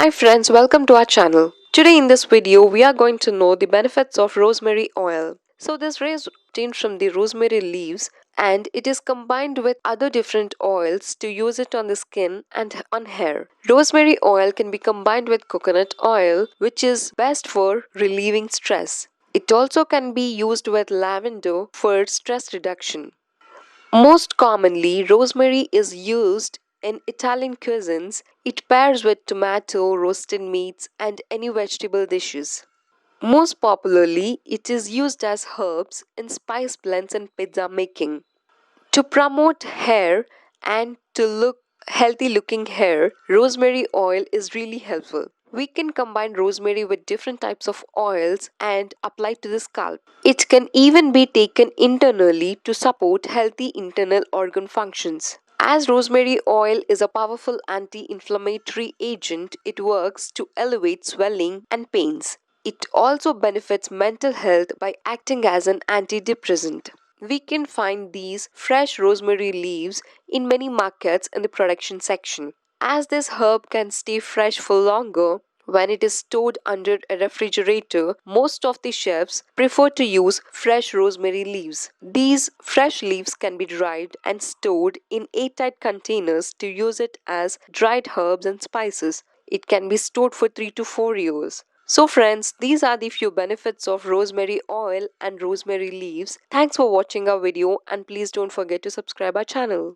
Hi friends, welcome to our channel. Today in this video, we are going to know the benefits of rosemary oil. So this is obtained from the rosemary leaves and it is combined with other different oils to use it on the skin and on hair. Rosemary oil can be combined with coconut oil, which is best for relieving stress. It also can be used with lavender for stress reduction. Most commonly, rosemary is used in Italian cuisines. It pairs with tomato, roasted meats, and any vegetable dishes. Most popularly, it is used as herbs in spice blends and pizza making. To promote hair and to look healthy looking hair, rosemary oil is really helpful. We can combine rosemary with different types of oils and apply to the scalp. It can even be taken internally to support healthy internal organ functions. As rosemary oil is a powerful anti inflammatory agent, it works to elevate swelling and pains. It also benefits mental health by acting as an antidepressant. We can find these fresh rosemary leaves in many markets in the production section. As this herb can stay fresh for longer, when it is stored under a refrigerator, most of the chefs prefer to use fresh rosemary leaves. These fresh leaves can be dried and stored in airtight containers to use it as dried herbs and spices. It can be stored for 3 to 4 years. So friends, these are the few benefits of rosemary oil and rosemary leaves. Thanks for watching our video and please don't forget to subscribe our channel.